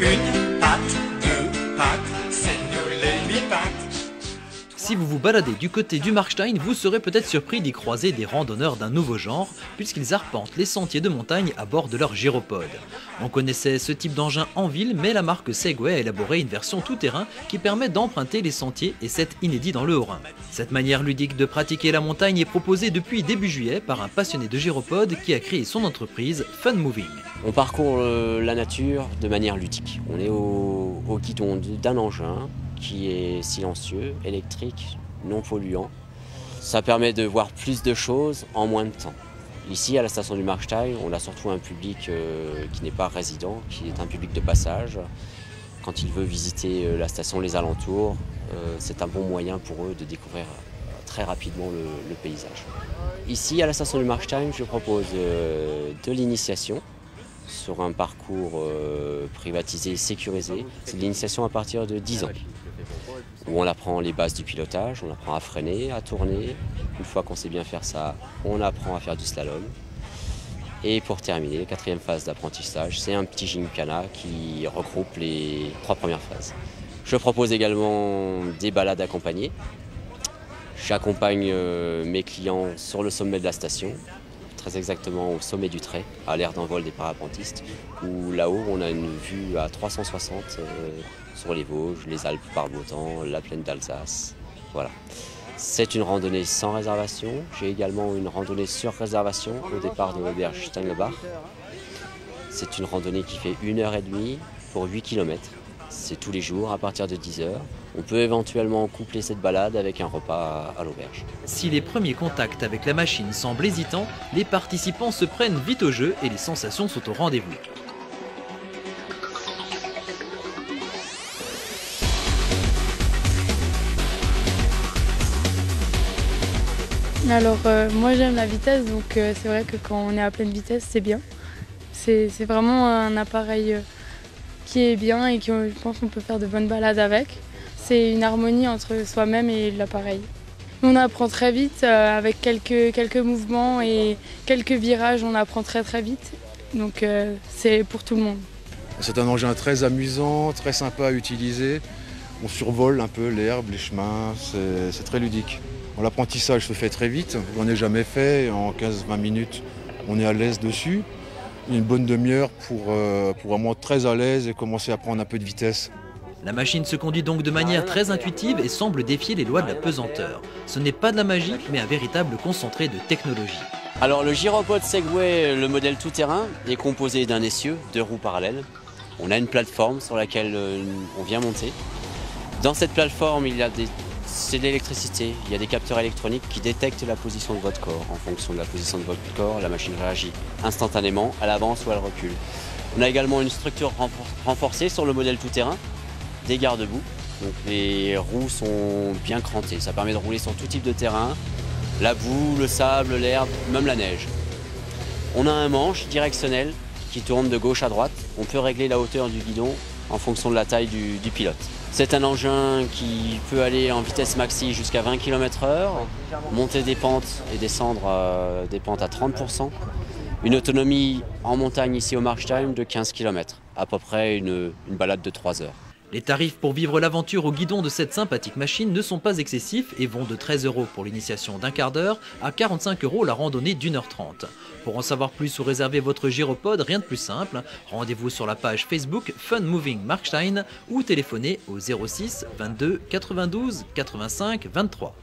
Une patte, deux pattes, c'est nous les mi-pattes. Si vous vous baladez du côté du Markstein, vous serez peut-être surpris d'y croiser des randonneurs d'un nouveau genre, puisqu'ils arpentent les sentiers de montagne à bord de leur gyropode. On connaissait ce type d'engin en ville, mais la marque Segway a élaboré une version tout-terrain qui permet d'emprunter les sentiers, et c'est inédit dans le Haut-Rhin. Cette manière ludique de pratiquer la montagne est proposée depuis début juillet par un passionné de gyropode qui a créé son entreprise Fun Moving. On parcourt la nature de manière ludique. On est au guidon d'un engin qui est silencieux, électrique, non polluant. Ça permet de voir plus de choses en moins de temps. Ici, à la station du Markstein, on a surtout un public qui n'est pas résident, qui est un public de passage. Quand il veut visiter la station, les alentours, c'est un bon moyen pour eux de découvrir très rapidement le paysage. Ici, à la station du Markstein, je propose de l'initiation sur un parcours privatisé et sécurisé. C'est de l'initiation à partir de 10 ans, où on apprend les bases du pilotage, on apprend à freiner, à tourner. Une fois qu'on sait bien faire ça, on apprend à faire du slalom. Et pour terminer, la 4e phase d'apprentissage, c'est un petit gymkhana qui regroupe les 3 premières phases. Je propose également des balades accompagnées. J'accompagne mes clients sur le sommet de la station, très exactement au sommet du trait, à l'aire d'envol des parapentistes, où là-haut on a une vue à 360 sur les Vosges, les Alpes par beau temps, la plaine d'Alsace. Voilà. C'est une randonnée sans réservation. J'ai également une randonnée sur réservation au départ de l'auberge Steinlebach. C'est une randonnée qui fait 1h30 pour 8 km. C'est tous les jours à partir de 10h. On peut éventuellement coupler cette balade avec un repas à l'auberge. Si les premiers contacts avec la machine semblent hésitants, les participants se prennent vite au jeu et les sensations sont au rendez-vous. Alors moi j'aime la vitesse, donc c'est vrai que quand on est à pleine vitesse c'est bien. C'est vraiment un appareil qui est bien et je pense qu'on peut faire de bonnes balades avec. C'est une harmonie entre soi-même et l'appareil. On apprend très vite avec quelques mouvements et quelques virages, on apprend très vite. Donc c'est pour tout le monde. C'est un engin très amusant, très sympa à utiliser. On survole un peu l'herbe, les chemins, c'est très ludique. L'apprentissage se fait très vite, j'en ai jamais fait, en 15-20 minutes on est à l'aise dessus. Une bonne demi-heure pour vraiment être très à l'aise et commencer à prendre un peu de vitesse. La machine se conduit donc de manière très intuitive et semble défier les lois de la pesanteur. Ce n'est pas de la magie, mais un véritable concentré de technologie. Alors le gyropode Segway, le modèle tout-terrain, est composé d'un essieu, 2 roues parallèles. On a une plateforme sur laquelle on vient monter. Dans cette plateforme, c'est de l'électricité, il y a des capteurs électroniques qui détectent la position de votre corps. En fonction de la position de votre corps, la machine réagit instantanément, elle avance ou elle recule. On a également une structure renforcée sur le modèle tout-terrain, des garde-boue. Donc les roues sont bien crantées, ça permet de rouler sur tout type de terrain, la boue, le sable, l'herbe, même la neige. On a un manche directionnel qui tourne de gauche à droite. On peut régler la hauteur du guidon en fonction de la taille du pilote. C'est un engin qui peut aller en vitesse maxi jusqu'à 20 km/h, monter des pentes et descendre des pentes à 30%. Une autonomie en montagne ici au Markstein de 15 km, à peu près une balade de 3 heures. Les tarifs pour vivre l'aventure au guidon de cette sympathique machine ne sont pas excessifs et vont de 13 € pour l'initiation d'un quart d'heure à 45 € la randonnée d'1h30. Pour en savoir plus ou réserver votre gyropode, rien de plus simple, rendez-vous sur la page Facebook Fun Moving Markstein ou téléphonez au 06 22 92 85 23.